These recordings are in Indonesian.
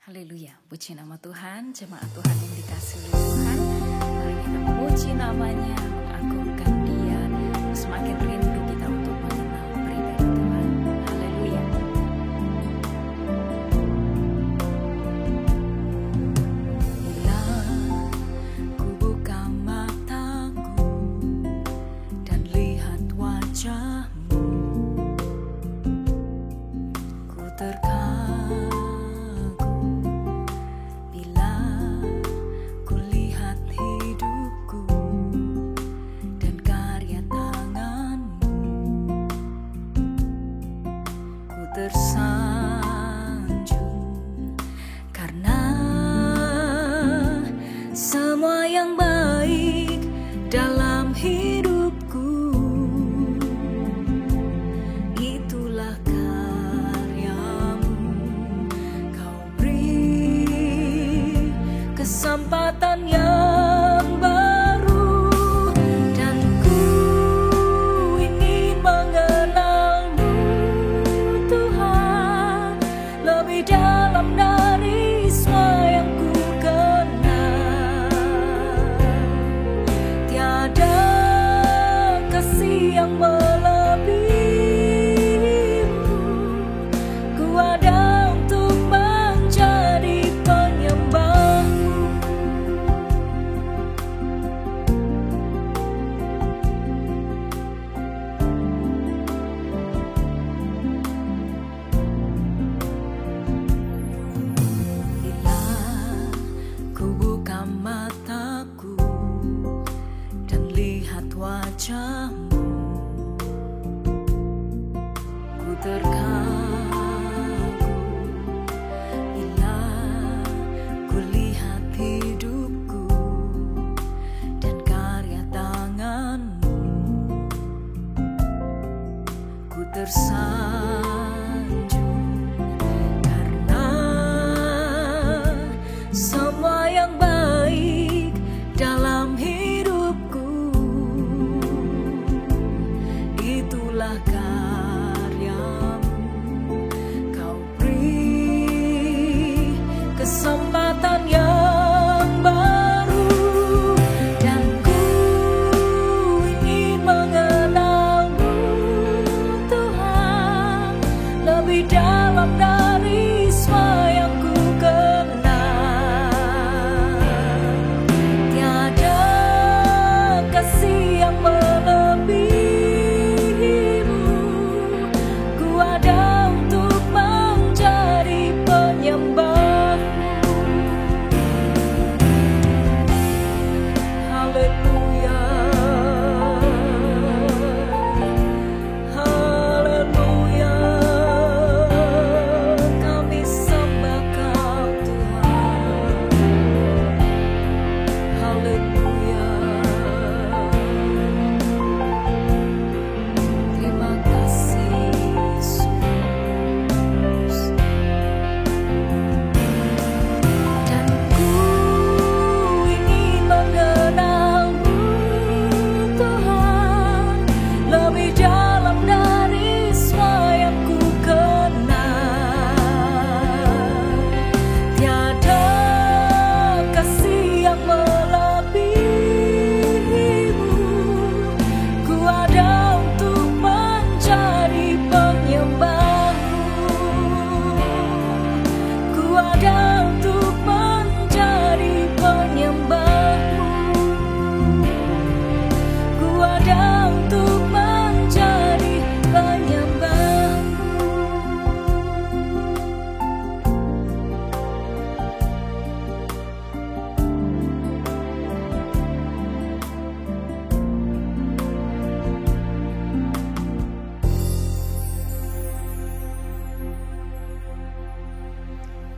Haleluya, puji nama Tuhan, jemaat Tuhan yang dikasihi oleh Tuhan. Mari kita memuji namanya, mengagungkan Dia, semakin rindu kita untuk mengenal pribadi Tuhan. Haleluya. Bila ku buka mataku dan lihat wajah-Mu, ku terkagum. Tersanjung karena semua yang baik dalam hidupku itulah karya-Mu. Kau beri kesempatan yang baru dan ku ingin mengenal-Mu lebih dalam dari semua yang ku kenal. Tiada kasih yang melebihi-Mu. Ku ada untuk menjadi penyembah-Mu. Mataku dan lihat wajah-Mu, ku terkagum bila ku lihat hidupku dan karya tangan-Mu. Ku tersanjung karena semua yang baik dalam hidupku itulah karya-Mu. Kau beri kesempatan yang baru dan ku ingin mengenal-Mu Tuhan lebih dalam dari semua yang ku kenal.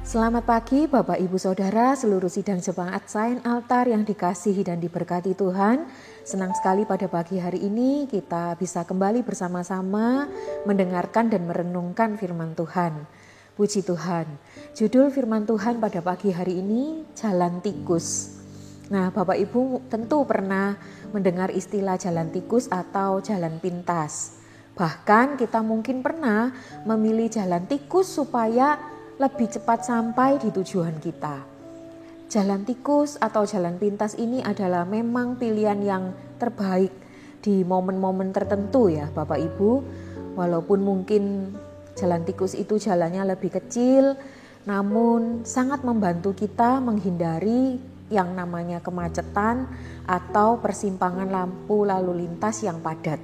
Selamat pagi Bapak Ibu Saudara, seluruh sidang jemaat Saint Altar yang dikasihi dan diberkati Tuhan. Senang sekali pada pagi hari ini kita bisa kembali bersama-sama mendengarkan dan merenungkan firman Tuhan. Puji Tuhan. Judul firman Tuhan pada pagi hari ini, Jalan Tikus. Nah, Bapak Ibu tentu pernah mendengar istilah jalan tikus atau jalan pintas. Bahkan kita mungkin pernah memilih jalan tikus supaya lebih cepat sampai di tujuan kita. Jalan tikus atau jalan pintas ini adalah memang pilihan yang terbaik di momen-momen tertentu ya Bapak Ibu. Walaupun mungkin jalan tikus itu jalannya lebih kecil, namun sangat membantu kita menghindari yang namanya kemacetan atau persimpangan lampu lalu lintas yang padat.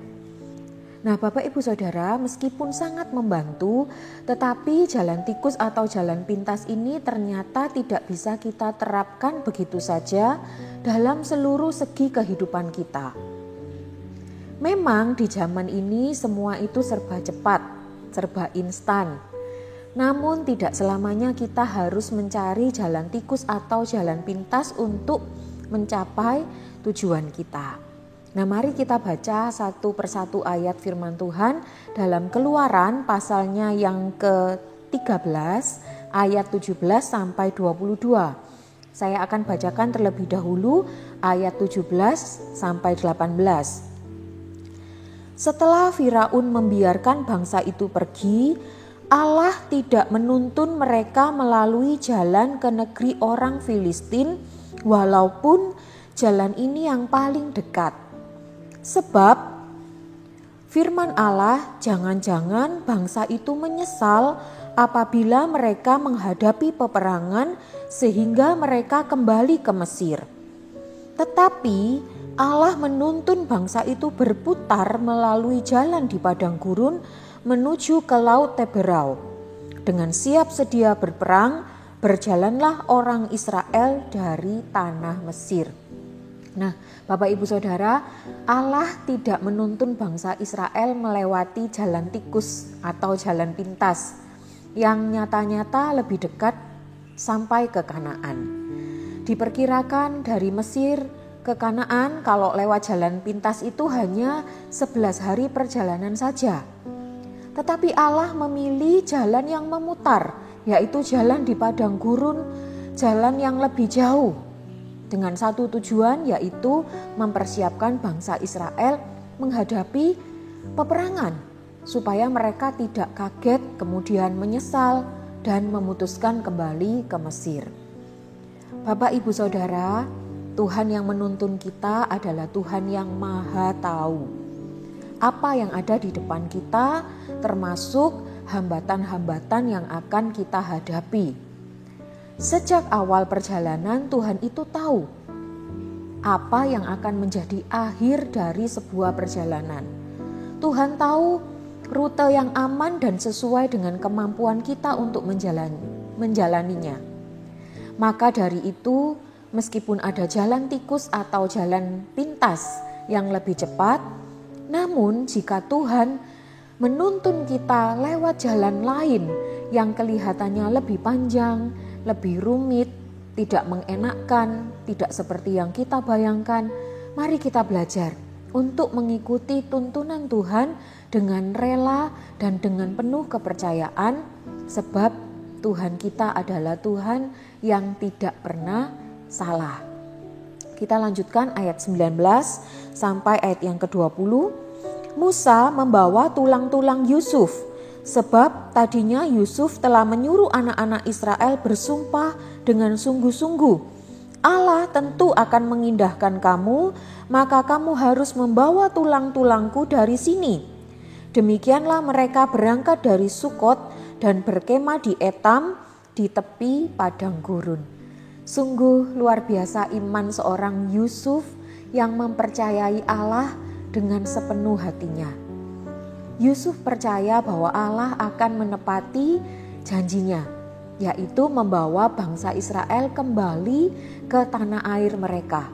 Nah Bapak Ibu Saudara, meskipun sangat membantu, tetapi jalan tikus atau jalan pintas ini ternyata tidak bisa kita terapkan begitu saja dalam seluruh segi kehidupan kita. Memang di zaman ini semua itu serba cepat, serba instan. Namun tidak selamanya kita harus mencari jalan tikus atau jalan pintas untuk mencapai tujuan kita. Nah mari kita baca satu persatu ayat firman Tuhan dalam Keluaran pasalnya yang ke-13 ayat 17 sampai 22. Saya akan bacakan terlebih dahulu ayat 17 sampai 18. Setelah Firaun membiarkan bangsa itu pergi, Allah tidak menuntun mereka melalui jalan ke negeri orang Filistin, walaupun jalan ini yang paling dekat. Sebab firman Allah, jangan-jangan bangsa itu menyesal apabila mereka menghadapi peperangan sehingga mereka kembali ke Mesir. Tetapi Allah menuntun bangsa itu berputar melalui jalan di padang gurun menuju ke Laut Teberau. Dengan siap sedia berperang, berjalanlah orang Israel dari tanah Mesir. Nah, Bapak Ibu Saudara, Allah tidak menuntun bangsa Israel melewati jalan tikus atau jalan pintas yang nyata-nyata lebih dekat sampai ke Kanaan. Diperkirakan dari Mesir ke Kanaan kalau lewat jalan pintas itu hanya 11 hari perjalanan saja. Tetapi Allah memilih jalan yang memutar, yaitu jalan di padang gurun, jalan yang lebih jauh. Dengan satu tujuan, yaitu mempersiapkan bangsa Israel menghadapi peperangan supaya mereka tidak kaget kemudian menyesal dan memutuskan kembali ke Mesir. Bapak Ibu Saudara, Tuhan yang menuntun kita adalah Tuhan yang Maha Tahu apa yang ada di depan kita, termasuk hambatan-hambatan yang akan kita hadapi. Sejak awal perjalanan Tuhan itu tahu apa yang akan menjadi akhir dari sebuah perjalanan. Tuhan tahu rute yang aman dan sesuai dengan kemampuan kita untuk menjalaninya. Maka dari itu, meskipun ada jalan tikus atau jalan pintas yang lebih cepat, namun jika Tuhan menuntun kita lewat jalan lain yang kelihatannya lebih panjang, lebih rumit, tidak mengenakkan, tidak seperti yang kita bayangkan, mari kita belajar untuk mengikuti tuntunan Tuhan dengan rela dan dengan penuh kepercayaan, sebab Tuhan kita adalah Tuhan yang tidak pernah salah. Kita lanjutkan ayat 19 sampai ayat yang ke-20. Musa membawa tulang-tulang Yusuf, sebab tadinya Yusuf telah menyuruh anak-anak Israel bersumpah dengan sungguh-sungguh, Allah tentu akan mengindahkan kamu, maka kamu harus membawa tulang-tulangku dari sini. Demikianlah mereka berangkat dari Sukot dan berkemah di Etam di tepi padang gurun. Sungguh luar biasa iman seorang Yusuf yang mempercayai Allah dengan sepenuh hatinya. Yusuf percaya bahwa Allah akan menepati janjinya, yaitu membawa bangsa Israel kembali ke tanah air mereka.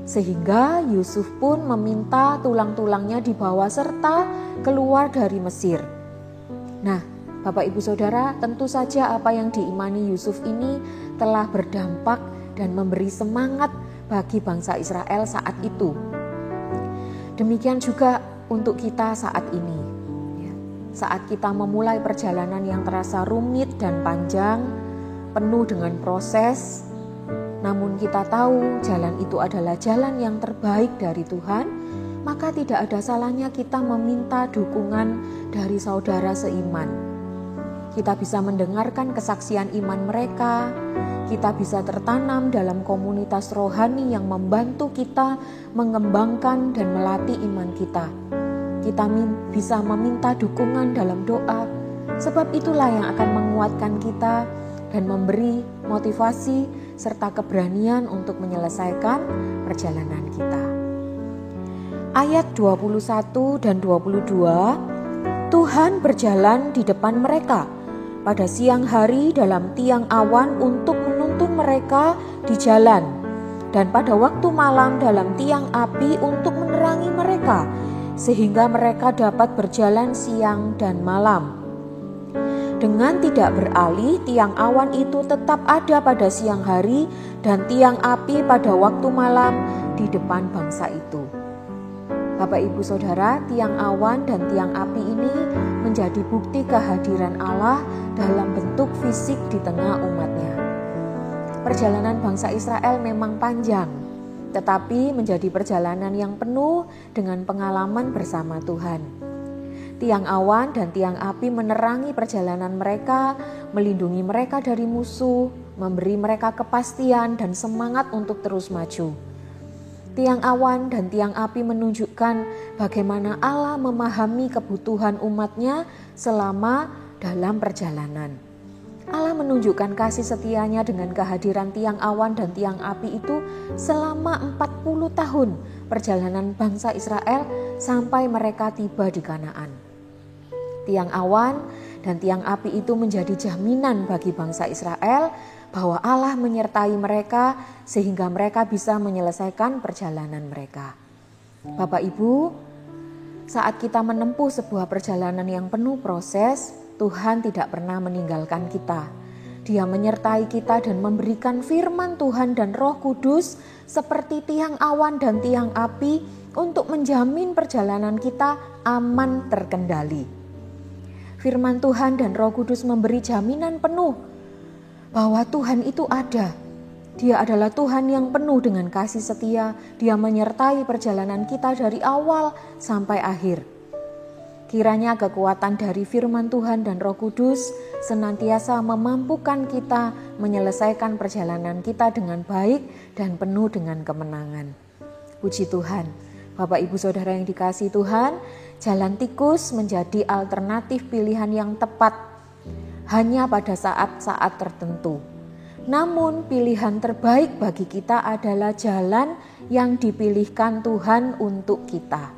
Sehingga Yusuf pun meminta tulang-tulangnya dibawa serta keluar dari Mesir. Nah, Bapak Ibu Saudara, tentu saja apa yang diimani Yusuf ini telah berdampak dan memberi semangat bagi bangsa Israel saat itu. Demikian juga untuk kita saat ini. Saat kita memulai perjalanan yang terasa rumit dan panjang, penuh dengan proses, namun kita tahu jalan itu adalah jalan yang terbaik dari Tuhan, maka tidak ada salahnya kita meminta dukungan dari saudara seiman. Kita bisa mendengarkan kesaksian iman mereka, kita bisa tertanam dalam komunitas rohani yang membantu kita mengembangkan dan melatih iman kita. Kita bisa meminta dukungan dalam doa, sebab itulah yang akan menguatkan kita dan memberi motivasi serta keberanian untuk menyelesaikan perjalanan kita. Ayat 21 dan 22, Tuhan berjalan di depan mereka pada siang hari dalam tiang awan untuk menuntun mereka di jalan, dan pada waktu malam dalam tiang api untuk menerangi mereka, sehingga mereka dapat berjalan siang dan malam. Dengan tidak beralih, tiang awan itu tetap ada pada siang hari dan tiang api pada waktu malam di depan bangsa itu. Bapak Ibu Saudara, tiang awan dan tiang api ini menjadi bukti kehadiran Allah dalam bentuk fisik di tengah umatnya. Perjalanan bangsa Israel memang panjang, tetapi menjadi perjalanan yang penuh dengan pengalaman bersama Tuhan. Tiang awan dan tiang api menerangi perjalanan mereka, melindungi mereka dari musuh, memberi mereka kepastian dan semangat untuk terus maju. Tiang awan dan tiang api menunjukkan bagaimana Allah memahami kebutuhan umatnya selama dalam perjalanan. Allah menunjukkan kasih setianya dengan kehadiran tiang awan dan tiang api itu selama 40 tahun perjalanan bangsa Israel sampai mereka tiba di Kanaan. Tiang awan dan tiang api itu menjadi jaminan bagi bangsa Israel bahwa Allah menyertai mereka sehingga mereka bisa menyelesaikan perjalanan mereka. Bapak Ibu, saat kita menempuh sebuah perjalanan yang penuh proses, Tuhan tidak pernah meninggalkan kita. Dia menyertai kita dan memberikan firman Tuhan dan Roh Kudus seperti tiang awan dan tiang api untuk menjamin perjalanan kita aman terkendali. Firman Tuhan dan Roh Kudus memberi jaminan penuh bahwa Tuhan itu ada. Dia adalah Tuhan yang penuh dengan kasih setia. Dia menyertai perjalanan kita dari awal sampai akhir. Kiranya kekuatan dari firman Tuhan dan Roh Kudus senantiasa memampukan kita menyelesaikan perjalanan kita dengan baik dan penuh dengan kemenangan. Puji Tuhan. Bapak Ibu Saudara yang dikasihi Tuhan, jalan tikus menjadi alternatif pilihan yang tepat hanya pada saat-saat tertentu. Namun pilihan terbaik bagi kita adalah jalan yang dipilihkan Tuhan untuk kita.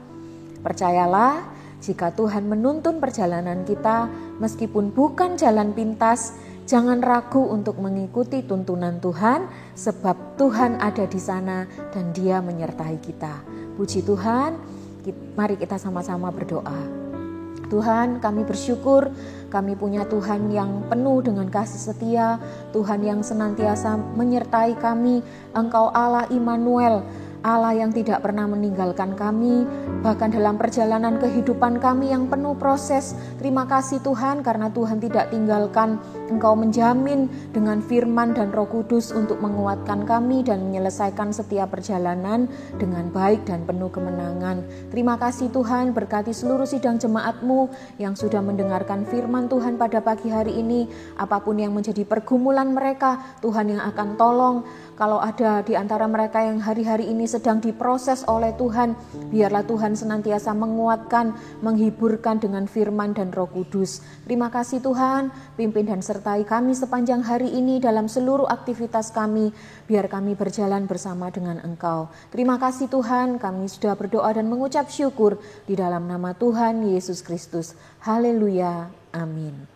Percayalah, jika Tuhan menuntun perjalanan kita, meskipun bukan jalan pintas, jangan ragu untuk mengikuti tuntunan Tuhan, sebab Tuhan ada di sana dan Dia menyertai kita. Puji Tuhan, mari kita sama-sama berdoa. Tuhan, kami bersyukur kami punya Tuhan yang penuh dengan kasih setia, Tuhan yang senantiasa menyertai kami. Engkau Allah Immanuel, Allah yang tidak pernah meninggalkan kami, bahkan dalam perjalanan kehidupan kami yang penuh proses. Terima kasih Tuhan karena Tuhan tidak tinggalkan. Engkau menjamin dengan firman dan Roh Kudus untuk menguatkan kami dan menyelesaikan setiap perjalanan dengan baik dan penuh kemenangan. Terima kasih Tuhan, berkati seluruh sidang jemaat-Mu yang sudah mendengarkan firman Tuhan pada pagi hari ini. Apapun yang menjadi pergumulan mereka, Tuhan yang akan tolong. Kalau ada di antara mereka yang hari-hari ini sedang diproses oleh Tuhan, biarlah Tuhan senantiasa menguatkan, menghiburkan dengan firman dan Roh Kudus. Terima kasih Tuhan, pimpin dan sertai kami sepanjang hari ini dalam seluruh aktivitas kami, biar kami berjalan bersama dengan Engkau. Terima kasih Tuhan, kami sudah berdoa dan mengucap syukur di dalam nama Tuhan Yesus Kristus. Haleluya, amin.